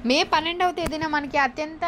మే 12వ తేదీన మనకి అత్యంత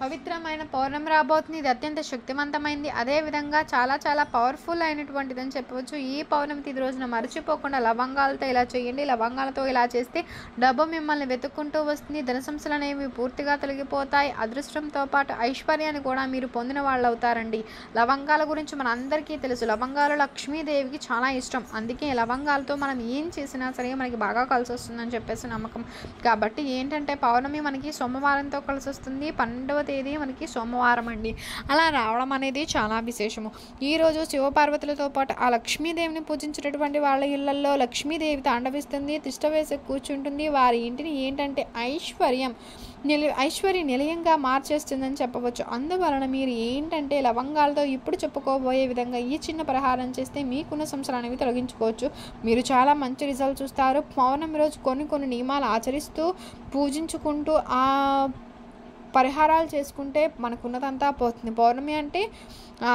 పవిత్రమైన పౌర్ణమి రాబోతుంది. ఇది అత్యంత శక్తివంతమైంది, అదేవిధంగా చాలా చాలా పవర్ఫుల్ అయినటువంటిదని చెప్పవచ్చు. ఈ పౌర్ణమి తిథి రోజున మర్చిపోకుండా లవంగాలతో ఇలా చేయండి. లవంగాలతో ఇలా చేస్తే డబ్బు మిమ్మల్ని వెతుక్కుంటూ వస్తుంది. ధన సమస్యలు అనేవి పూర్తిగా తొలగిపోతాయి. అదృష్టంతో పాటు ఐశ్వర్యాన్ని కూడా మీరు పొందిన వాళ్ళు అవుతారండి. లవంగాల గురించి మన అందరికీ తెలుసు. లవంగాలు లక్ష్మీదేవికి చాలా ఇష్టం. అందుకే లవంగాలతో మనం ఏం చేసినా సరే మనకి బాగా కలిసి వస్తుందని చెప్పేసి నమ్మకం. కాబట్టి ఏంటంటే పౌర్ణమి మనకి సోమవారంతో కలిసి వస్తుంది. 12వ తేదీ మనకి సోమవారం అండి. అలా రావడం అనేది చాలా విశేషము. ఈరోజు శివపార్వతులతో పాటు ఆ లక్ష్మీదేవిని పూజించినటువంటి వాళ్ళ ఇళ్లలో లక్ష్మీదేవి తాండవిస్తుంది, తిష్ట వేసి కూర్చుంటుంది. వారి ఇంటిని ఏంటంటే ఐశ్వర్య నిలయంగా మార్చేస్తుందని చెప్పవచ్చు. అందువలన మీరు ఏంటంటే లవంగాలతో ఇప్పుడు చెప్పుకోబోయే విధంగా ఈ చిన్న పరిహారం చేస్తే మీకున్న సమస్యలు అనేవి తొలగించుకోవచ్చు. మీరు చాలా మంచి రిజల్ట్ చూస్తారు. పౌర్ణమి రోజు కొన్ని నియమాలు ఆచరిస్తూ పూజించుకుంటూ ఆ పరిహారాలు చేసుకుంటే మనకున్నదంతా పోతుంది. పౌర్ణమి అంటే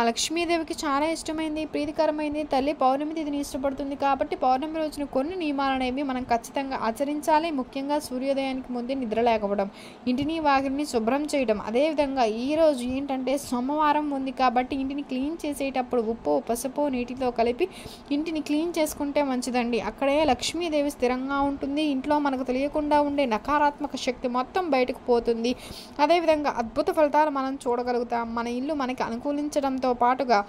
లక్ష్మీదేవికి చాలా ఇష్టమైంది, ప్రీతికరమైంది. తల్లి పౌర్ణమి తిథిని ఇష్టపడుతుంది. కాబట్టి పౌర్ణమి రోజున కొన్ని నియమాలు అనేవి మనం ఖచ్చితంగా ఆచరించాలి. ముఖ్యంగా సూర్యోదయానికి ముందే నిద్ర లేకపోవడం, ఇంటిని వాకిలిని శుభ్రం చేయడం. అదేవిధంగా ఈరోజు ఏంటంటే సోమవారం ఉంది కాబట్టి ఇంటిని క్లీన్ చేసేటప్పుడు ఉప్పు పసుపు నీటితో కలిపి ఇంటిని క్లీన్ చేసుకుంటే మంచిదండి. అక్కడే లక్ష్మీదేవి స్థిరంగా ఉంటుంది. ఇంట్లో మనకు తెలియకుండా ఉండే నకారాత్మక శక్తి మొత్తం బయటకు పోతుంది. అదేవిధంగా అద్భుత ఫలితాలు మనం చూడగలుగుతాం. మన ఇల్లు మనకి అనుకూలించడంతో పాటుగా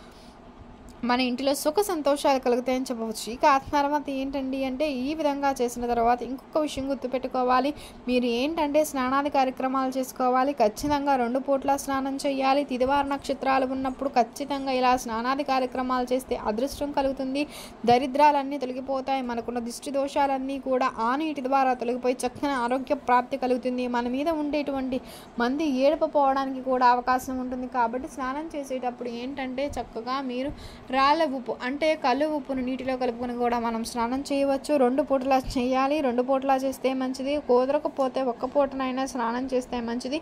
మన ఇంటిలో సుఖ సంతోషాలు కలుగుతాయని చెప్పవచ్చు. ఇక ఆ తర్వాత ఏంటండి అంటే ఈ విధంగా చేసిన తర్వాత ఇంకొక విషయం గుర్తుపెట్టుకోవాలి. మీరు ఏంటంటే స్నానాది కార్యక్రమాలు చేసుకోవాలి. ఖచ్చితంగా 2 పూట్ల స్నానం చేయాలి. తిదివార నక్షత్రాలు ఉన్నప్పుడు ఖచ్చితంగా ఇలా స్నానాది కార్యక్రమాలు చేస్తే అదృష్టం కలుగుతుంది. దరిద్రాలన్నీ తొలగిపోతాయి. మనకున్న దిష్టి దోషాలన్నీ కూడా ఆ నీటి ద్వారా తొలగిపోయి చక్కని ఆరోగ్య ప్రాప్తి కలుగుతుంది. మన మీద ఉండేటువంటి మంది ఏడుపుపోవడానికి కూడా అవకాశం ఉంటుంది. కాబట్టి స్నానం చేసేటప్పుడు ఏంటంటే చక్కగా మీరు రాళ్ళ ఉప్పు అంటే కళ్ళు ఉప్పును నీటిలో కలుపుకొని కూడా మనం స్నానం చేయవచ్చు. 2 పూటలా చేయాలి. 2 పూటలా చేస్తే మంచిది. కుదరకపోతే ఒక్క పూటనైనా స్నానం చేస్తే మంచిది.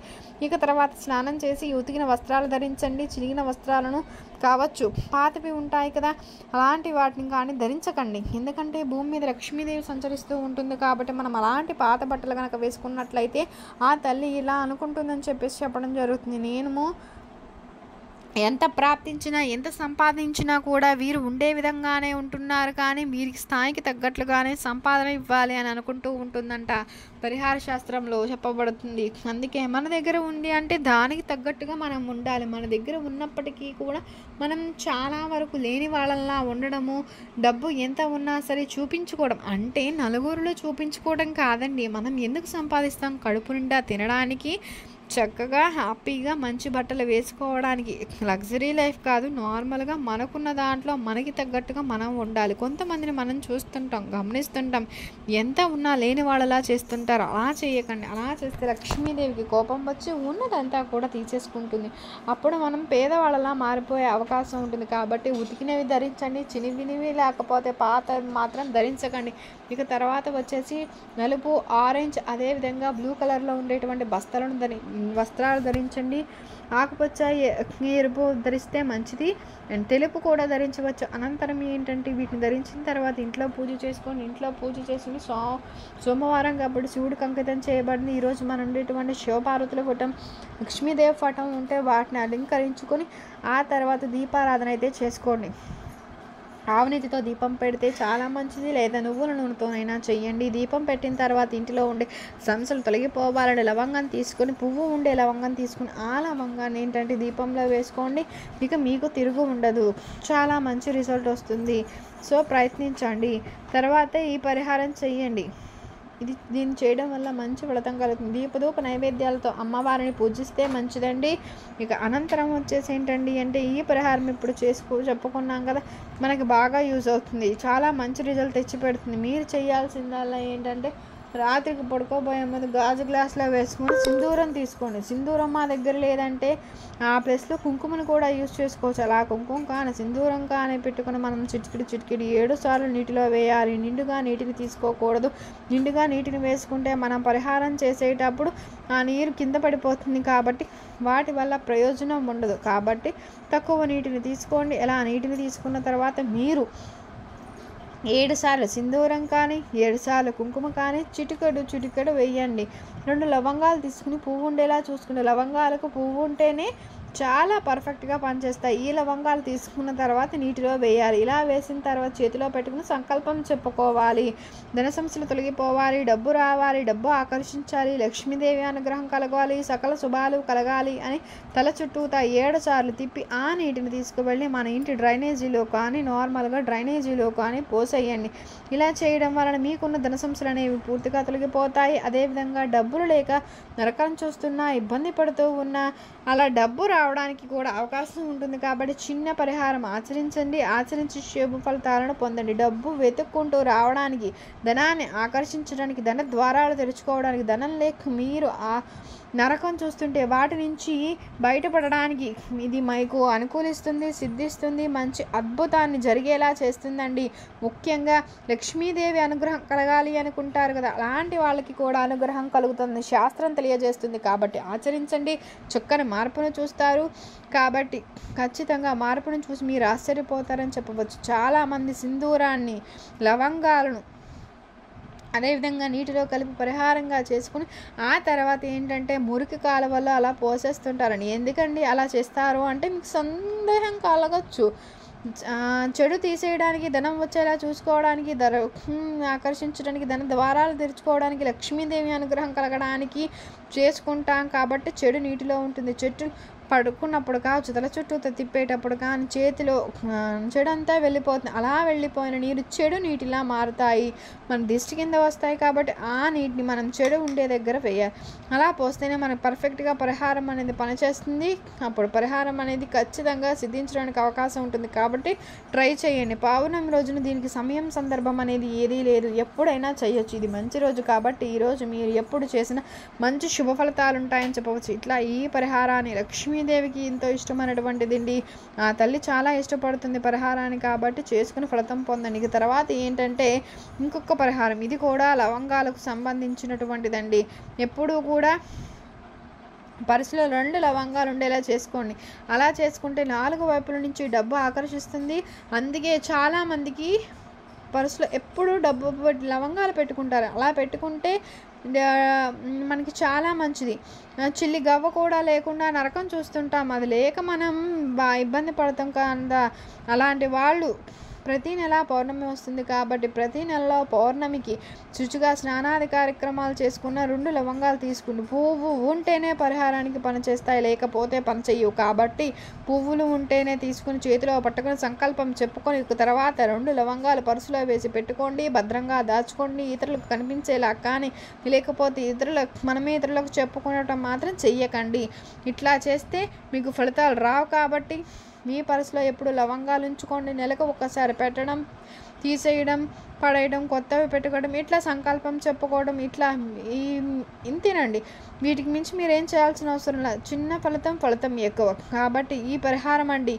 ఇక తర్వాత స్నానం చేసి ఉతికిన వస్త్రాలు ధరించండి. చిరిగిన వస్త్రాలను కావచ్చు, పాతవి ఉంటాయి కదా, అలాంటి వాటిని కానీ ధరించకండి. ఎందుకంటే భూమి మీద లక్ష్మీదేవి సంచరిస్తూ ఉంటుంది. కాబట్టి మనం అలాంటి పాత బట్టలు కనుక వేసుకున్నట్లయితే ఆ తల్లి ఇలా అనుకుంటుందని చెప్పేసి చెప్పడం జరుగుతుంది. నేను ఎంత ప్రాప్తించినా ఎంత సంపాదించినా కూడా వీరు ఉండే విధంగానే ఉంటున్నారు, కానీ వీరికి స్థాయికి తగ్గట్లుగానే సంపాదన ఇవ్వాలి అని అనుకుంటూ ఉంటుందంట. పరిహార శాస్త్రంలో చెప్పబడుతుంది. అందుకే మన దగ్గర ఉంది అంటే దానికి తగ్గట్టుగా మనం ఉండాలి. మన దగ్గర ఉన్నప్పటికీ కూడా మనం చాలా వరకు లేని వాళ్ళలా ఉండడము, డబ్బు ఎంత ఉన్నా సరే చూపించుకోవడం అంటే నలుగురిలో చూపించుకోవడం కాదండి. మనం ఎందుకు సంపాదిస్తాం? కడుపు నిండా తినడానికి, చక్కగా హ్యాపీగా మంచి బట్టలు వేసుకోవడానికి. లగ్జరీ లైఫ్ కాదు, నార్మల్గా మనకున్న దాంట్లో మనకి తగ్గట్టుగా మనం ఉండాలి. కొంతమందిని మనం చూస్తుంటాం, గమనిస్తుంటాం, ఎంత ఉన్నా లేని వాళ్ళలా చేస్తుంటారు. అలా చేయకండి. అలా చేస్తే లక్ష్మీదేవికి కోపం వచ్చి ఉన్నదంతా కూడా తీసేసుకుంటుంది. అప్పుడు మనం పేదవాళ్ళలా మారిపోయే అవకాశం ఉంటుంది. కాబట్టి ఉతికినవి ధరించండి, చినివినివి లేకపోతే పాత మాత్రం ధరించకండి. ఇక తర్వాత వచ్చేసి నలుపు, ఆరెంజ్, అదేవిధంగా బ్లూ కలర్లో ఉండేటువంటి వస్త్రాలు ధరించండి. ఆకుపచ్చ, ఎరుపు ధరిస్తే మంచిది. అండ్ తెలుపు కూడా ధరించవచ్చు. అనంతరం ఏంటంటే వీటిని ధరించిన తర్వాత ఇంట్లో పూజ చేసుకొని సోమవారం కాబట్టి శివుడికి అంకితం చేయబడింది. ఈరోజు మనం ఉండేటువంటి శివపార్వతుల పటం, లక్ష్మీదేవి పటం ఉంటే వాటిని అలంకరించుకొని ఆ తర్వాత దీపారాధన అయితే చేసుకోండి. ఆవునేతితో దీపం పెడితే చాలా మంచిది. లేదా నువ్వుల నూనెతోనైనా చెయ్యండి. దీపం పెట్టిన తర్వాత ఇంటిలో ఉండే సమస్యలు తొలగిపోవాలని లవంగం తీసుకొని, పువ్వు ఉండే లవంగం తీసుకుని ఆ లవంగాన్ని ఏంటంటే దీపంలో వేసుకోండి. ఇక మీకు తిరుగు ఉండదు. చాలా మంచి రిజల్ట్ వస్తుంది. సో ప్రయత్నించండి. తర్వాత ఈ పరిహారం చెయ్యండి. దీన్ని చేయడం వల్ల మంచి ఫలితం కలుగుతుంది. దీపధూప నైవేద్యాలతో అమ్మవారిని పూజిస్తే మంచిదండి. ఇక అనంతరం వచ్చేసి ఏంటండి అంటే ఈ పరిహారం ఇప్పుడు చెప్పుకున్నాం కదా, మనకి బాగా యూజ్ అవుతుంది. చాలా మంచి రిజల్ట్ తెచ్చి పెడుతుంది. మీరు చేయాల్సిందల్లా ఏంటంటే రాత్రికి పడుకోబోయే ముందు గాజు గ్లాసులో వేసుకొని సింధూరం తీసుకోండి. సింధూరం మా దగ్గర లేదంటే ఆ ప్లేస్లో కుంకుమను కూడా యూజ్ చేసుకోవచ్చు. అలా కుంకుమ కానీ సింధూరం కానీ పెట్టుకుని మనం చిటికిడి 7 సార్లు నీటిలో వేయాలి. నిండుగా నీటిని తీసుకోకూడదు. నిండుగా నీటిని వేసుకుంటే మనం పరిహారం చేసేటప్పుడు ఆ నీరు కింద పడిపోతుంది. కాబట్టి వాటి వల్ల ప్రయోజనం ఉండదు. కాబట్టి తక్కువ నీటిని తీసుకోండి. ఇలా నీటిని తీసుకున్న తర్వాత మీరు 7 సార్లు సింధూరం కానీ 7 సార్లు కుంకుమ కానీ చిటికెడు వేయండి. 2 లవంగాలు తీసుకుని పువ్వు ఉండేలా చూసుకుని, లవంగాలకు పువ్వు ఉంటేనే చాలా పర్ఫెక్ట్గా పనిచేస్తాయి. ఈ లవంగాలు తీసుకున్న తర్వాత నీటిలో వేయాలి. ఇలా వేసిన తర్వాత చేతిలో పెట్టుకుని సంకల్పం చెప్పుకోవాలి. ధన సమస్యలు తొలగిపోవాలి, డబ్బు రావాలి, డబ్బు ఆకర్షించాలి, లక్ష్మీదేవి అనుగ్రహం కలగాలి, సకల శుభాలు కలగాలి అని తల చుట్టూతా 7 సార్లు తిప్పి ఆ నీటిని తీసుకువెళ్ళి మన ఇంటి డ్రైనేజీలో కానీ నార్మల్గా డ్రైనేజీలో కానీ పోసేయండి. ఇలా చేయడం వలన మీకున్న ధన సమస్యలు అనేవి పూర్తిగా తొలగిపోతాయి. అదేవిధంగా డబ్బులు లేక నరకం చూస్తున్నా, ఇబ్బంది పడుతూ ఉన్నా అలా డబ్బు రావడానికి కూడా అవకాశం ఉంటుంది. కాబట్టి చిన్న పరిహారం ఆచరించండి. ఆచరించి శుభ ఫలితాలను పొందండి. డబ్బు వెతుక్కుంటూ రావడానికి, ధనాన్ని ఆకర్షించడానికి, ధన ద్వారాలు తెరుచుకోవడానికి, ధనం లేక మీరు ఆ నరకం చూస్తుంటే వాటి నుంచి బయటపడడానికి ఇది మీకు అనుకూలిస్తుంది, సిద్ధిస్తుంది, మంచి అద్భుతాన్ని జరిగేలా చేస్తుందండి. ముఖ్యంగా లక్ష్మీదేవి అనుగ్రహం కలగాలి అనుకుంటారు కదా, అలాంటి వాళ్ళకి కూడా అనుగ్రహం కలుగుతుంది, శాస్త్రం తెలియజేస్తుంది. కాబట్టి ఆచరించండి, చక్కని మార్పును చూస్తారు. కాబట్టి ఖచ్చితంగా మార్పును చూసి మీరు ఆశ్చర్యపోతారని చెప్పవచ్చు. చాలామంది సింధూరాన్ని, లవంగాలను అదేవిధంగా నీటిలో కలిపి పరిహారంగా చేసుకుని ఆ తర్వాత ఏంటంటే మురికి కాలువల్లో అలా పోసేస్తుంటారని. ఎందుకండి అలా చేస్తారు అంటే మీకు సందేహం కలగచ్చు. చెడు తీసేయడానికి, ధనం వచ్చేలా చూసుకోవడానికి, ఆకర్షించడానికి, ధన ద్వారాలు తెరుచుకోవడానికి, లక్ష్మీదేవి అనుగ్రహం కలగడానికి చేసుకుంటాం. కాబట్టి చెడు నీటిలో ఉంటుంది. చెట్టు పడుకున్నప్పుడు కావచ్చు, తల చుట్టూ తిప్పేటప్పుడు కానీ చేతిలో చెడంతా వెళ్ళిపోతుంది. అలా వెళ్ళిపోయిన నీరు చెడు నీటిలా మారుతాయి, మన దిష్టి కింద వస్తాయి. కాబట్టి ఆ నీటిని మనం చెడు ఉండే దగ్గర వేయాలి. అలా పోస్తేనే మనకు పర్ఫెక్ట్గా పరిహారం అనేది పనిచేస్తుంది. అప్పుడు పరిహారం అనేది ఖచ్చితంగా సిద్ధించడానికి అవకాశం ఉంటుంది. కాబట్టి ట్రై చేయండి. పౌర్ణమి రోజున దీనికి సమయం సందర్భం అనేది ఏదీ లేదు, ఎప్పుడైనా చేయొచ్చు. ఇది మంచి రోజు కాబట్టి ఈరోజు మీరు ఎప్పుడు చేసినా మంచి శుభ ఫలితాలు ఉంటాయని చెప్పవచ్చు. ఇట్లా ఈ పరిహారాన్ని లక్ష్మీదేవికి ఎంతో ఇష్టమైనటువంటిదండి. ఆ తల్లి చాలా ఇష్టపడుతుంది పరిహారాన్ని. కాబట్టి చేసుకుని ఫలితం పొందండి. ఇక తర్వాత ఏంటంటే ఇంకొక పరిహారం, ఇది కూడా లవంగాలకు సంబంధించినటువంటిదండి. ఎప్పుడూ కూడా పర్సులో 2 లవంగాలు ఉండేలా చేసుకోండి. అలా చేసుకుంటే 4 వైపుల నుంచి డబ్బు ఆకర్షిస్తుంది. అందుకే చాలామందికి పర్సులో ఎప్పుడు డబ్బు లవంగాలు పెట్టుకుంటారు. అలా పెట్టుకుంటే మనకి చాలా మంచిది. చిల్లి గవ్వ కూడా లేకుండా నరకం చూస్తుంటాం. అది లేక మనం ఇబ్బంది పడతాం కదా. అలాంటి వాళ్ళు ప్రతి నెల పౌర్ణమి వస్తుంది కాబట్టి ప్రతి నెలలో పౌర్ణమికి శుచిగా స్నానాది కార్యక్రమాలు చేసుకున్న 2 లవంగాలు తీసుకుని, పువ్వు ఉంటేనే పరిహారానికి పనిచేస్తాయి, లేకపోతే పనిచేయవు. కాబట్టి పువ్వులు ఉంటేనే తీసుకుని చేతిలో పట్టుకుని సంకల్పం చెప్పుకొని తర్వాత 2 లవంగాలు పర్సులో వేసి పెట్టుకోండి. భద్రంగా దాచుకోండి. ఇతరులకు కనిపించేలా కానీ, లేకపోతే మనమే ఇతరులకు చెప్పుకోవటం మాత్రం చెయ్యకండి. ఇట్లా చేస్తే మీకు ఫలితాలు రావు. కాబట్టి మీ పర్సులో ఎప్పుడు లవంగాలు ఉంచుకోండి. నెలకు ఒక్కసారి పెట్టడం, తీసేయడం, పడేయడం, కొత్తవి పెట్టుకోవడం, ఇట్లా సంకల్పం చెప్పుకోవడం, ఇట్లా ఇంతేనండి. వీటికి మించి మీరు ఏం చేయాల్సిన అవసరం లేదు. చిన్న ఫలితం ఎక్కువ. కాబట్టి ఈ పరిహారం అండి.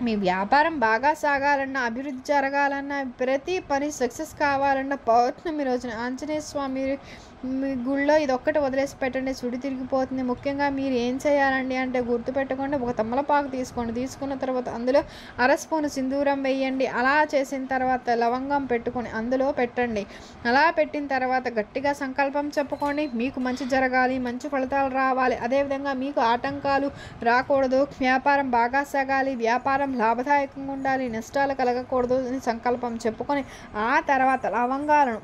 మీ వ్యాపారం బాగా సాగాలన్నా, అభివృద్ధి జరగాలన్నా, ప్రతి పని సక్సెస్ కావాలన్నా పౌర్ణమి రోజున ఆంజనేయ స్వామి మీ గుళ్ళో ఇది ఒక్కటి వదిలేసి పెట్టండి, సుడి తిరిగిపోతుంది. ముఖ్యంగా మీరు ఏం చేయాలండి అంటే గుర్తుపెట్టుకోండి, ఒక తమలపాకు తీసుకోండి. తీసుకున్న తర్వాత అందులో 1/2 స్పూను సింధూరం వేయండి. అలా చేసిన తర్వాత లవంగం పెట్టుకొని అందులో పెట్టండి. అలా పెట్టిన తర్వాత గట్టిగా సంకల్పం చెప్పుకోండి. మీకు మంచి జరగాలి, మంచి ఫలితాలు రావాలి, అదేవిధంగా మీకు ఆటంకాలు రాకూడదు, వ్యాపారం బాగా సాగాలి, వ్యాపారం లాభదాయకంగా ఉండాలి, నష్టాలు కలగకూడదు అని సంకల్పం చెప్పుకొని ఆ తర్వాత లవంగాలను,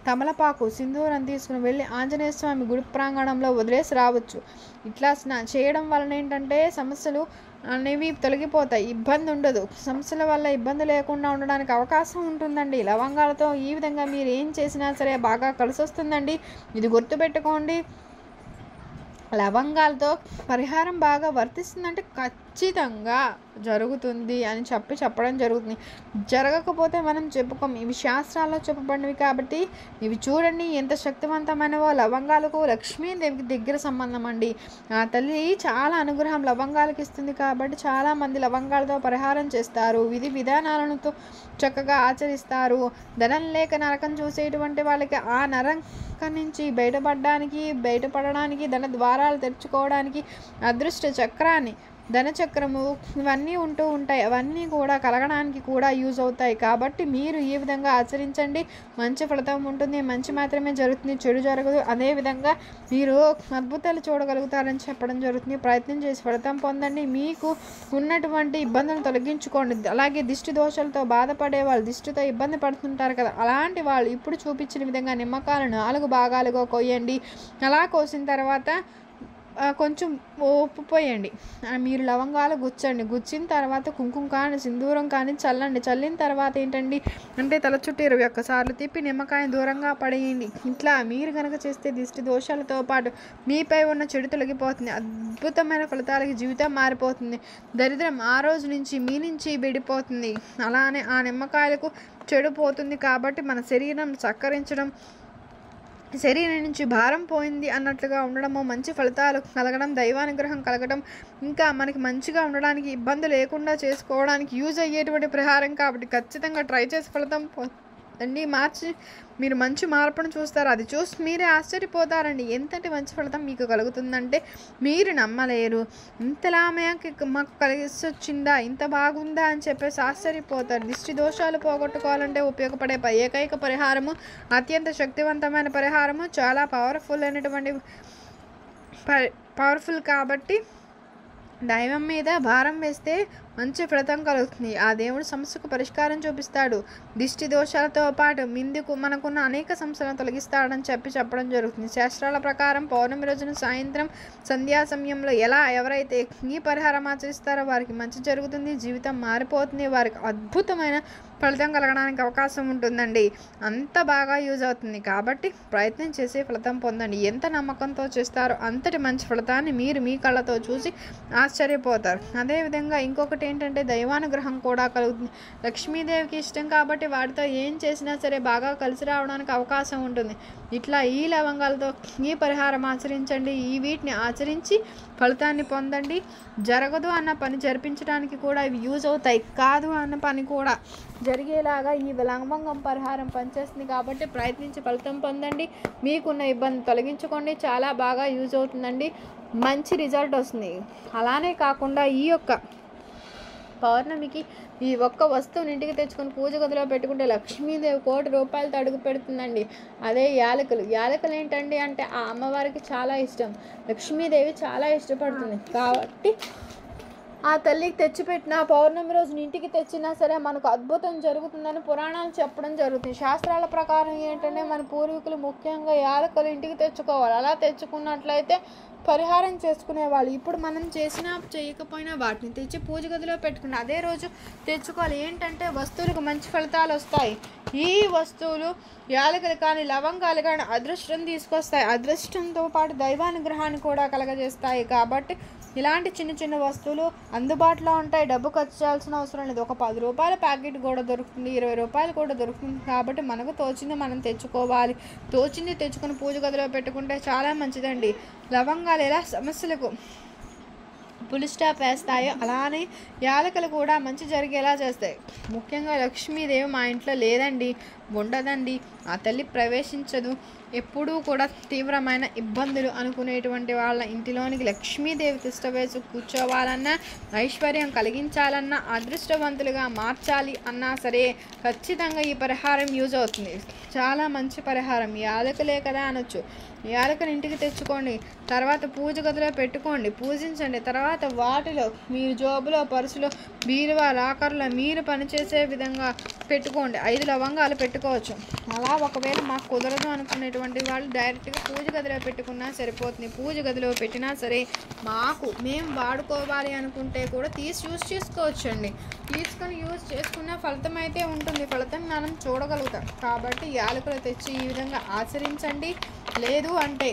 తమలపాకు, సింధూరం తీసుకుని వెళ్ళి ఆంజనేయ స్వామి గుడి ప్రాంగణంలో వదిలేసి రావచ్చు. ఇట్లా చేయడం వలన ఏంటంటే సమస్యలు అనేవి తొలగిపోతాయి, ఇబ్బంది ఉండదు. సమస్యల వల్ల ఇబ్బంది లేకుండా ఉండడానికి అవకాశం ఉంటుందండి. లవంగాలతో ఈ విధంగా మీరు ఏం చేసినా సరే బాగా కలిసి వస్తుందండి. ఇది గుర్తుపెట్టుకోండి. లవంగాలతో పరిహారం బాగా వర్తిస్తుందంటే ఖచ్చితంగా జరుగుతుంది అని చెప్పడం జరుగుతుంది. జరగకపోతే మనం చెప్పుకోం. ఇవి శాస్త్రాల్లో చెప్పబడినవి కాబట్టి ఇవి చూడండి ఎంత శక్తివంతమైనవో. లవంగాలకు లక్ష్మీదేవికి దగ్గర సంబంధం అండి. ఆ తల్లి చాలా అనుగ్రహం లవంగాలకు ఇస్తుంది కాబట్టి చాలామంది లవంగాలతో పరిహారం చేస్తారు. విధి విధానాలతో చక్కగా ఆచరిస్తారు. ధనం లేక నరకం చూసేటువంటి వాళ్ళకి ఆ నరకం నుంచి బయటపడడానికి, ధన ద్వారాలు తెరుచుకోవడానికి, అదృష్ట చక్రాన్ని ధనచక్రము ఇవన్నీ ఉంటూ ఉంటాయి. అవన్నీ కూడా కలగడానికి కూడా యూజ్ అవుతాయి. కాబట్టి మీరు ఈ విధంగా ఆచరించండి, మంచి ఫలితం ఉంటుంది. మంచి మాత్రమే జరుగుతుంది, చెడు జరగదు. అదేవిధంగా మీరు అద్భుతాలు చూడగలుగుతారని చెప్పడం జరుగుతుంది. ప్రయత్నం చేసి ఫలితం పొందండి. మీకు ఉన్నటువంటి ఇబ్బందులను తొలగించుకోండి. అలాగే దిష్టి దోషాలతో బాధపడే వాళ్ళు, దిష్టితో ఇబ్బంది పడుతుంటారు కదా, అలాంటి వాళ్ళు ఇప్పుడు చూపించిన విధంగా నిమ్మకాయలు 4 భాగాలుగా కొయ్యండి. అలా కోసిన తర్వాత కొంచెం ఉప్పు పోయండి. మీరు లవంగాలు గుచ్చండి. గుచ్చిన తర్వాత కుంకుమ కానీ సింధూరం కానీ చల్లండి. చల్లిన తర్వాత ఏంటండి అంటే తల చుట్టూ 21 సార్లు తిప్పి నిమ్మకాయని దూరంగా పడేయండి. ఇట్లా మీరు కనుక చేస్తే దిష్టి దోషాలతో పాటు మీపై ఉన్న చెడు తొలగిపోతుంది. అద్భుతమైన ఫలితాలకి జీవితం మారిపోతుంది. దరిద్రం ఆ రోజు నుంచి మీ నుంచి విడిపోతుంది. అలానే ఆ నిమ్మకాయలకు చెడు పోతుంది. కాబట్టి మన శరీరం సక్కరించడం, శరీరం నుంచి భారం పోయింది అన్నట్లుగా ఉండడము, మంచి ఫలితాలు కలగడం, దైవానుగ్రహం కలగడం, ఇంకా మనకి మంచిగా ఉండడానికి ఇబ్బంది లేకుండా చేసుకోవడానికి యూజ్ అయ్యేటువంటి పరిహారం. కాబట్టి ఖచ్చితంగా ట్రై చేసి ఫలితం పొందండి. మీరు మంచి మార్పును చూస్తారు. అది చూసి మీరే ఆశ్చర్యపోతారండి. ఎంతటి మంచి ఫలితం మీకు కలుగుతుందంటే మీరు నమ్మలేరు. ఇంతలా మాకు కలిసి వచ్చిందా, ఇంత బాగుందా అని చెప్పేసి ఆశ్చర్యపోతారు. దిష్టి దోషాలు పోగొట్టుకోవాలంటే ఉపయోగపడే ఏకైక పరిహారము, అత్యంత శక్తివంతమైన పరిహారము, చాలా పవర్ఫుల్ కాబట్టి దైవం మీద భారం వేస్తే మంచి ఫలితం కలుగుతుంది. ఆ దేవుడు సమస్యకు పరిష్కారం చూపిస్తాడు. దిష్టి దోషాలతో పాటు మనకున్న అనేక సమస్యలను తొలగిస్తాడని చెప్పడం జరుగుతుంది. శాస్త్రాల ప్రకారం పౌర్ణమి రోజున సాయంత్రం సంధ్యా సమయంలో ఎవరైతే ఈ పరిహారం ఆచరిస్తారో వారికి మంచి జరుగుతుంది, జీవితం మారిపోతుంది, వారికి అద్భుతమైన ఫలితం కలగడానికి అవకాశం ఉంటుందండి. అంత బాగా యూజ్ అవుతుంది. కాబట్టి ప్రయత్నం చేసి ఫలితం పొందండి. ఎంత నమ్మకంతో చేస్తారో అంతటి మంచి ఫలితాన్ని మీరు మీ కళ్ళతో చూసి ఆశ్చర్యపోతారు. అదేవిధంగా ఇంకొకటి ఏంటంటే దైవానుగ్రహం కూడా కలుగుతుంది. లక్ష్మీదేవికి ఇష్టం కాబట్టి వాటితో ఏం చేసినా సరే బాగా కలిసి రావడానికి అవకాశం ఉంటుంది. ఇట్లా ఈ లవంగాలతో ఈ పరిహారం ఆచరించండి. వీటిని ఆచరించి ఫలితాన్ని పొందండి. జరగదు అన్న పని జరిపించడానికి కూడా ఇవి యూజ్ అవుతాయి. కాదు అన్న పని కూడా జరిగేలాగా ఈ లవంగం పరిహారం పనిచేస్తుంది. కాబట్టి ప్రయత్నించి ఫలితం పొందండి. మీకున్న ఇబ్బంది తొలగించుకోండి. చాలా బాగా యూజ్ అవుతుందండి. మంచి రిజల్ట్ వస్తుంది. అలానే కాకుండా ఈ యొక్క పౌర్ణమికి ఈ ఒక్క వస్తువుని ఇంటికి తెచ్చుకొని పూజ గదిలో పెట్టుకుంటే లక్ష్మీదేవి 1 కోటి రూపాయలతో అడుగు పెడుతుందండి. అదే యాలకులు ఏంటండి అంటే ఆ అమ్మవారికి చాలా ఇష్టం. లక్ష్మీదేవి చాలా ఇష్టపడుతుంది. కాబట్టి ఆ తల్లికి తెచ్చిపెట్టిన పౌర్ణమి రోజున ఇంటికి తెచ్చినా సరే మనకు అద్భుతం జరుగుతుందని పురాణాలు చెప్పడం జరుగుతుంది. శాస్త్రాల ప్రకారం ఏంటంటే మన పూర్వీకులు ముఖ్యంగా యాలకులు ఇంటికి తెచ్చుకోవాలి. అలా తెచ్చుకున్నట్లయితే పరిహారం చేసుకునేవాళ్ళు. ఇప్పుడు మనం చేసినా చేయకపోయినా వాటిని తెచ్చి పూజ గదిలో పెట్టుకుని అదే రోజు తెచ్చుకోవాలి. ఏంటంటే వస్తువులకు మంచి ఫలితాలు వస్తాయి. ఈ వస్తువులు యాలకులు కానీ లవంగాలు కానీ అదృష్టం తీసుకొస్తాయి. అదృష్టంతో పాటు దైవానుగ్రహాన్ని కూడా కలగజేస్తాయి. కాబట్టి ఇలాంటి చిన్న చిన్న వస్తువులు అందుబాటులో ఉంటాయి. డబ్బు ఖర్చు చేయాల్సిన అవసరం లేదు. ఒక 10 రూపాయల ప్యాకెట్ కూడా దొరుకుతుంది, 20 రూపాయలు కూడా దొరుకుతుంది. కాబట్టి మనకు తోచింది మనం తెచ్చుకోవాలి. తోచింది తెచ్చుకొని పూజ గదిలో పెట్టుకుంటే చాలా మంచిదండి. లవంగాలు ఎలా సమస్యలకు ఫుల్ స్టాప్ వేస్తాయో అలానే యాలకులు కూడా మంచి జరిగేలా చేస్తాయి. ముఖ్యంగా లక్ష్మీదేవి మా ఇంట్లో లేదండి, ఉండదండి, ఆ తల్లి ప్రవేశించదు, ఎప్పుడూ కూడా తీవ్రమైన ఇబ్బందులు అనుకునేటువంటి వాళ్ళ ఇంటిలోనికి లక్ష్మీదేవి తిష్టవేసి కూర్చోవాలన్నా, ఐశ్వర్యం కలిగించాలన్నా, అదృష్టవంతులుగా మార్చాలి అన్నా సరే ఖచ్చితంగా ఈ పరిహారం యూజ్ అవుతుంది. చాలా మంచి పరిహారం. యాలకులే కదా అనొచ్చు. యాలకులు ఇంటికి తెచ్చుకోండి. తర్వాత పూజ గదిలో పెట్టుకోండి, పూజించండి. తర్వాత వాటిలో మీరు జోబులో, పర్సులో, బీరువా, లాకర్లో మీరు పనిచేసే విధంగా పెట్టుకోండి. 5 లవంగాలు పెట్టుకోవచ్చు. అలా ఒకవేళ మాకు కుదరదు అనుకునేటువంటి వాళ్ళు డైరెక్ట్గా పూజ గదిలో పెట్టుకున్నా సరిపోతుంది. పూజ గదిలో పెట్టినా సరే మేము వాడుకోవాలి అనుకుంటే కూడా యూజ్ చేసుకోవచ్చండి. తీసుకొని యూజ్ చేసుకున్న ఫలితం అయితే ఉంటుంది. ఫలితం మనం చూడగలుగుతాం. కాబట్టి యాలకులు తెచ్చి ఈ విధంగా ఆచరించండి. లేదు అంటే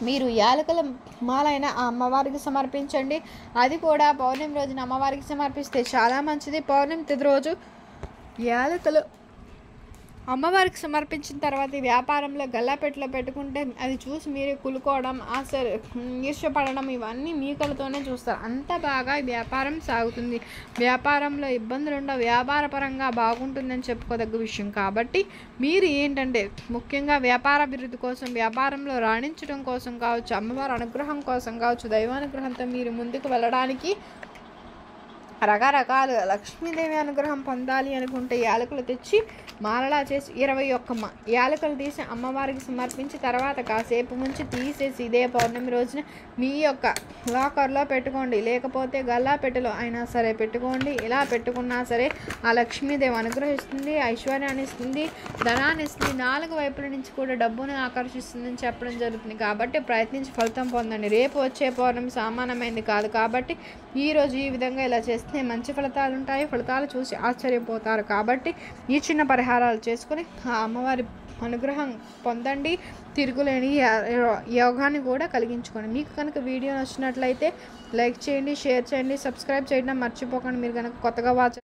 మీరు యాలకుల మాలైన ఆ అమ్మవారికి సమర్పించండి. అది కూడా పౌర్ణమి రోజున అమ్మవారికి సమర్పిస్తే చాలా మంచిది. పౌర్ణమి తిథి రోజు యాలకులు అమ్మవారికి సమర్పించిన తర్వాత ఈ వ్యాపారంలో గల్లాపెట్టెలో పెట్టుకుంటే అది చూసి మీరు కులుకోవడం, ఈర్ష్యపడడం ఇవన్నీ మీ కళ్ళతోనే చూస్తారు. అంత బాగా ఈ వ్యాపారం సాగుతుంది. వ్యాపారంలో ఇబ్బందులు ఉండవు, వ్యాపారపరంగా బాగుంటుందని చెప్పుకోదగ్గ విషయం. కాబట్టి మీరు ఏంటంటే ముఖ్యంగా వ్యాపార అభివృద్ధి కోసం, వ్యాపారంలో రాణించడం కోసం కావచ్చు, అమ్మవారి అనుగ్రహం కోసం కావచ్చు, దైవానుగ్రహంతో మీరు ముందుకు వెళ్ళడానికి రకరకాలుగా లక్ష్మీదేవి అనుగ్రహం పొందాలి అనుకుంటే యాలకులు తెచ్చి మాలలా చేసి 21 యాలకులు తీసి అమ్మవారికి సమర్పించి తర్వాత కాసేపు ముంచి తీసేసి ఇదే పౌర్ణమి రోజున మీ యొక్క లాకర్లో పెట్టుకోండి, లేకపోతే గల్లాపెట్టెలో అయినా సరే పెట్టుకోండి. ఇలా పెట్టుకున్నా సరే ఆ లక్ష్మీదేవి అనుగ్రహిస్తుంది, ఐశ్వర్యాన్ని ఇస్తుంది, ధనాన్ని ఇస్తుంది, 4 వైపుల నుంచి కూడా డబ్బును ఆకర్షిస్తుందని చెప్పడం జరుగుతుంది. కాబట్టి ప్రయత్నించి ఫలితం పొందండి. రేపు వచ్చే పౌర్ణమి సామాన్యమైంది కాదు. కాబట్టి ఈరోజు ఈ విధంగా ఇలా చేస్తే మంచి ఫలితాలు ఉంటాయి. ఫలితాలు చూసి ఆశ్చర్యపోతారు. కాబట్టి ఈ చిన్న పరిహారాలు చేసుకుని ఆ అమ్మవారి అనుగ్రహం పొందండి. తిరుగులేని యోగాన్ని కూడా కలిగించుకోండి. మీకు కనుక వీడియో నచ్చినట్లయితే లైక్ చేయండి, షేర్ చేయండి, సబ్స్క్రైబ్ చేయడం మర్చిపోకండి. మీరు కనుక కొత్తగా వాచ్